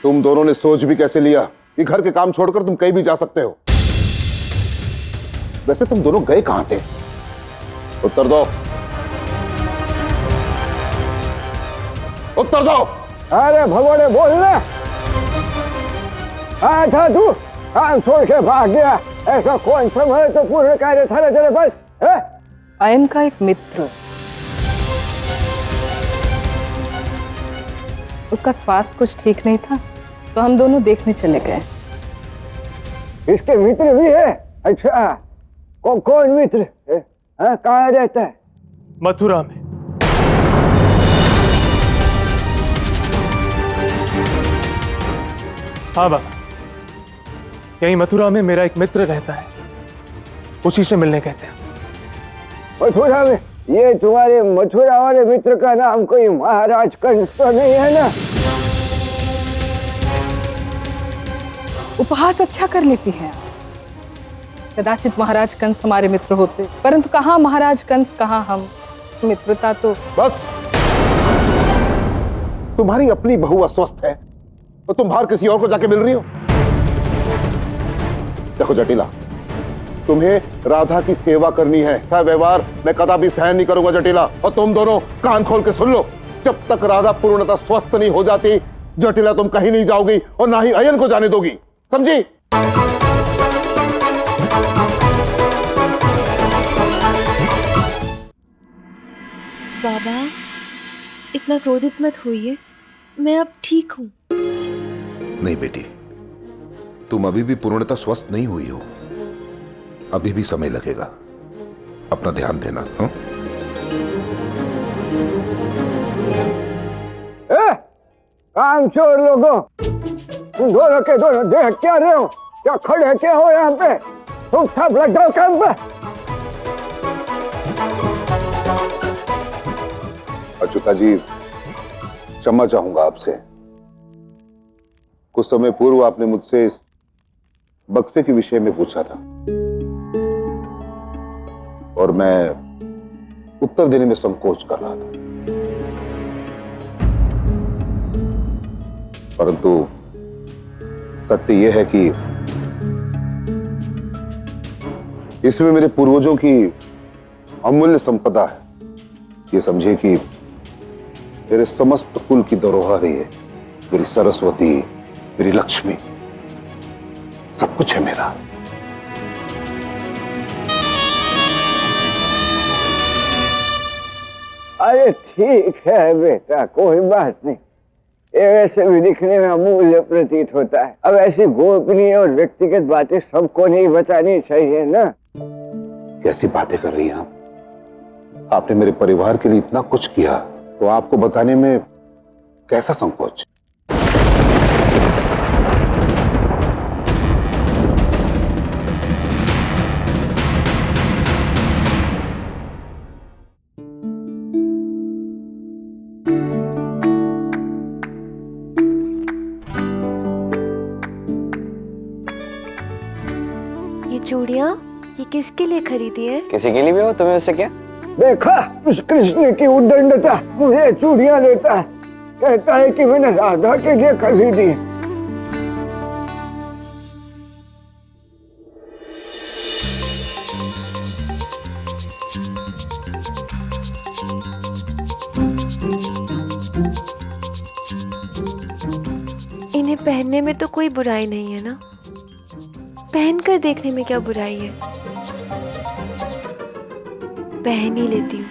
तुम दोनों ने सोच भी कैसे लिया कि घर के काम छोड़कर तुम कहीं भी जा सकते हो? वैसे तुम दोनों गए कहां थे? उत्तर दो, उत्तर दो। अरे भगोड़े बोल ना। था तू काम छोड़ के भाग गया, ऐसा कौन संभले तो पूरे कार्य थारे तेरे पास है? अयन का एक मित्र, उसका स्वास्थ्य कुछ ठीक नहीं था तो हम दोनों देखने चले गए। इसके मित्र भी है? अच्छा, कौन मित्र है? कहाँ रहता है? मथुरा में। हाँ बाबा, यही मथुरा में मेरा एक मित्र रहता है, उसी से मिलने कहते हैं। मथुरा में? ये तुम्हारे मथुरा वाले मित्र का नाम कोई महाराज कंस तो नहीं है ना? उपहास अच्छा कर लेती हैं। कदाचित महाराज कंस हमारे मित्र होते, परंतु कहाँ महाराज कंस, कहाँ हम। मित्रता तो बस। तुम्हारी अपनी बहू अस्वस्थ है तो तुम बाहर किसी और को जाके मिल रही हो? देखो जटिला, तुम्हें राधा की सेवा करनी है, ऐसा व्यवहार मैं कदापि सहन नहीं करूंगा जटिला। और तुम दोनों कान खोल के सुन लो, जब तक राधा पूर्णतः स्वस्थ नहीं हो जाती, जटिला तुम कहीं नहीं जाओगी और ना ही अयन को जाने दोगी, समझी? बाबा, इतना क्रोधित मत होइए, मैं अब ठीक हूँ। नहीं बेटी, तुम अभी भी पूर्णतः स्वस्थ नहीं हुई हो, अभी भी समय लगेगा, अपना ध्यान देना। हाँ? काम चोर लोगों, तुम दोनों के दोनों देख क्या रहे हो? क्या खड़े क्या हो यहाँ पे? तुम सब लग जाओ काम पे। अच्युता जी, क्षमा चाहूंगा आपसे। कुछ समय पूर्व आपने मुझसे इस बक्से के विषय में पूछा था और मैं उत्तर देने में संकोच कर रहा था, परंतु सत्य यह है कि इसमें मेरे पूर्वजों की अमूल्य संपदा है। ये समझिए कि मेरे समस्त कुल की धरोहर है, मेरी सरस्वती, मेरी लक्ष्मी, सब कुछ है मेरा। अरे ठीक है बेटा, कोई बात नहीं। ये वैसे भी दिखने में अमूल्य प्रतीत होता है। अब ऐसी गोपनीय और व्यक्तिगत बातें सबको नहीं बतानी चाहिए ना। कैसी बातें कर रही हैं आप? आपने मेरे परिवार के लिए इतना कुछ किया तो आपको बताने में कैसा संकोच? ये चूड़ियाँ, ये किसके लिए खरीदी है? किसी के लिए भी हो, तुम्हें उससे क्या? देखा उस कृष्ण की उद्दंडता, मुझे चूड़ियां लेता है, कहता है कि मैंने राधा के लिए खरीदी। इन्हें पहनने में तो कोई बुराई नहीं है ना? पहनकर देखने में क्या बुराई है? पहन ही लेती हूँ।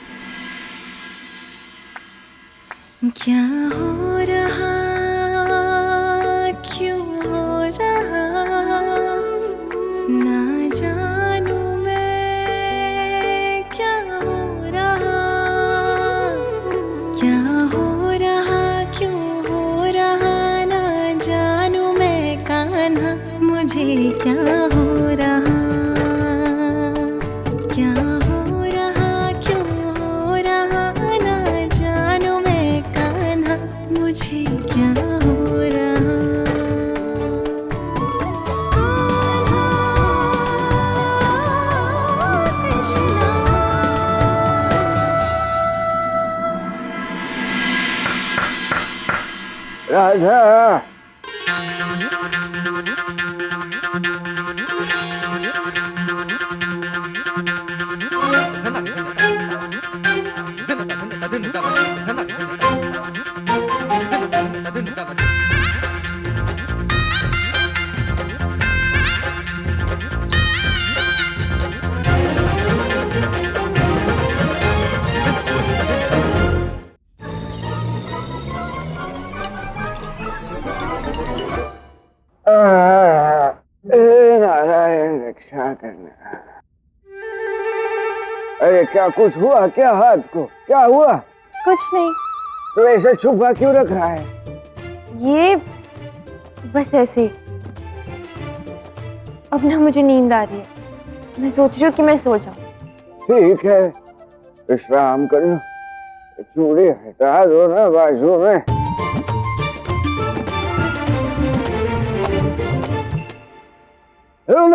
क्या हो रहा, क्यों हो रहा, ना जानू मैं क्या हो रहा, क्या हो रहा, क्यों हो रहा, ना जानू मैं कान्हा, मुझे क्या हो रहा, क्या हो रहा, क्यों हो रहा, ना जानू मैं कान्हा, मुझे क्या हो रहा। कृष्णा, राधा, हे नारायण रक्षा करना। अरे क्या कुछ हुआ क्या? हाथ को क्या हुआ? कुछ नहीं, तो ऐसे छुपा क्यों रख रहा है? ये बस ऐसे ही। अब ना मुझे नींद आ रही है, मैं सोच रही हूँ कि मैं सो जाऊं। ठीक है, विश्राम कर लो। चूड़ी हटा दो ना बाजू में।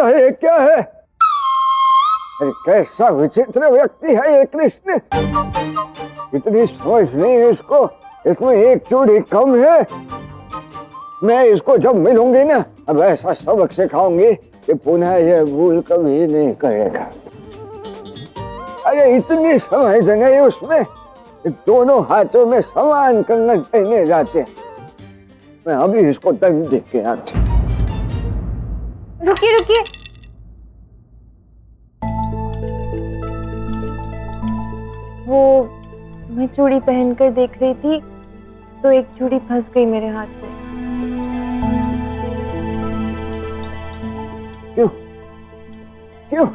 ये क्या है? अरे कैसा विचित्र व्यक्ति है ये कृष्ण। इतनी समझ नहीं है इसको। इसमें एक चूड़ी कम है। मैं इसको जब मिलूंगी ना, अब ऐसा सबक सिखाऊंगी कि पुनः यह भूल कभी नहीं करेगा। अरे इतनी समझ नहीं उसमें, दोनों हाथों में समान कंगन पहने जाते हैं। मैं अभी इसको दंड देख के आती। रुकिए रुकिए, वो मैं चूड़ी पहनकर देख रही थी तो एक चूड़ी फंस गई मेरे हाथ में। क्यों क्यों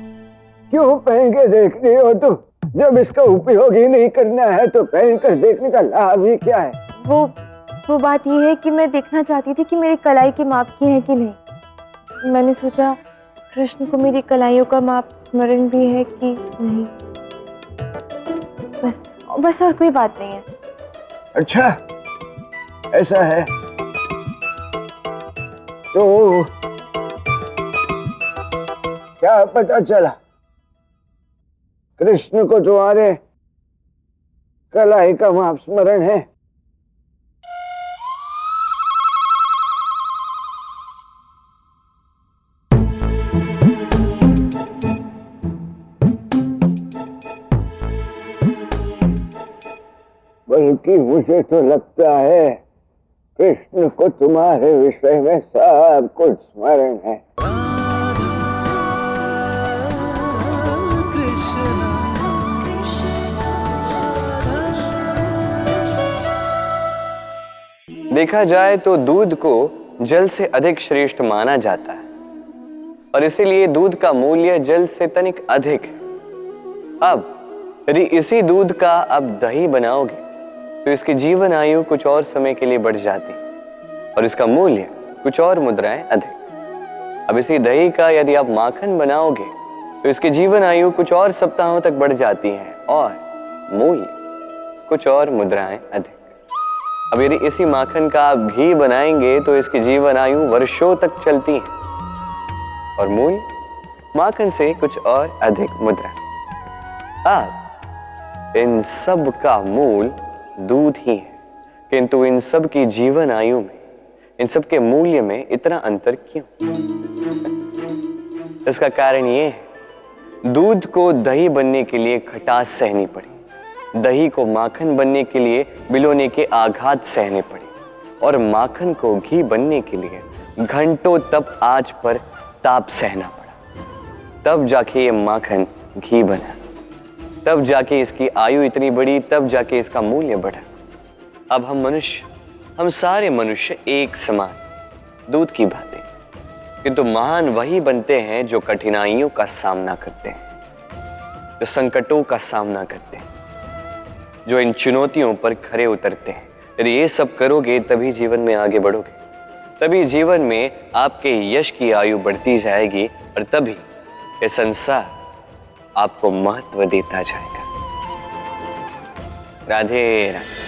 क्यों पहन के देख रही हो तुम? जब इसका उपयोग ही नहीं करना है तो पहन कर देखने का लाभ ही क्या है? वो बात ये है कि मैं देखना चाहती थी कि मेरी कलाई की माप की है कि नहीं। मैंने सोचा कृष्ण को मेरी कलाइयों का माप स्मरण भी है कि नहीं। बस और कोई बात नहीं है। अच्छा ऐसा है तो क्या पता चला? कृष्ण को तुम्हारे कलाई का माप स्मरण है? बल्कि मुझे तो लगता है कृष्ण को तुम्हारे विषय में सब कुछ स्मरण है। देखा जाए तो दूध को जल से अधिक श्रेष्ठ माना जाता है और इसीलिए दूध का मूल्य जल से तनिक अधिक है। अब यदि इसी दूध का अब दही बनाओगे तो इसकी जीवन आयु कुछ और समय के लिए बढ़ जाती और इसका मूल्य कुछ और मुद्राएं अधिक। अब इसी दही का यदि आप माखन बनाओगे तो इसकी जीवन आयु कुछ और सप्ताहों तक बढ़ जाती है और मूल्य कुछ और मुद्राएं अधिक। अब यदि इसी माखन का आप घी बनाएंगे तो इसकी जीवन आयु वर्षों तक चलती है और मूल्य माखन से कुछ और अधिक मुद्रा। अब इन सब का मूल दूध ही है, किंतु इन सब की जीवन आयु में, इन सब के मूल्य में इतना अंतर क्यों? इसका कारण ये है, दूध को दही बनने के लिए खटास सहनी पड़ी, दही को माखन बनने के लिए बिलोने के आघात सहने पड़े और माखन को घी बनने के लिए घंटों तप आंच पर ताप सहना पड़ा। तब जाके ये माखन घी बना, तब जाके इसकी आयु इतनी बड़ी, तब जाके इसका मूल्य बढ़ा। अब हम मनुष्य, हम सारे मनुष्य एक समान, दूध की भांति, किंतु महान वही बनते हैं जो कठिनाइयों का सामना करते हैं, जो संकटों का सामना करते हैं, जो इन चुनौतियों पर खरे उतरते हैं। यदि ये सब करोगे तभी जीवन में आगे बढ़ोगे, तभी जीवन में आपके यश की आयु बढ़ती जाएगी और तभी ये संसार आपको महत्व देता जाएगा। राधे राधे।